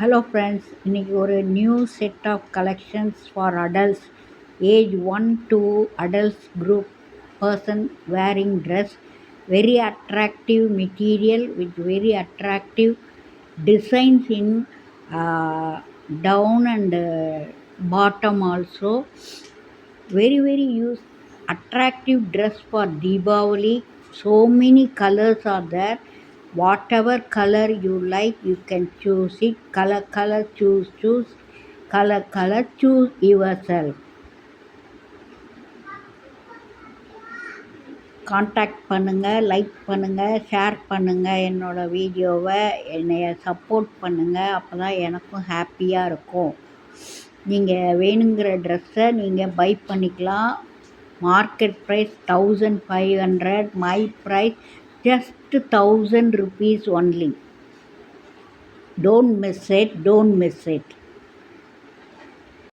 Hello friends, இன்றைக்கி ஒரு new set of collections for adults age 1 to adults group person wearing dress. Very attractive material with very attractive designs in down and bottom also. Very use attractive dress for Deepavali. So many colors are there. Whatever color you like, you can choose it. Color choose. Color choose yourself. Contact பண்ணுங்கள், like பண்ணுங்கள், share பண்ணுங்கள். என்னோடய வீடியோவை என்னைய support பண்ணுங்கள். அப்போ தான் எனக்கும் ஹாப்பியாக இருக்கும். நீங்கள் வேணுங்கிற ட்ரெஸ்ஸை நீங்கள் பை பண்ணிக்கலாம். Market price 1500. My price just 1000 rupees only. Don't miss it.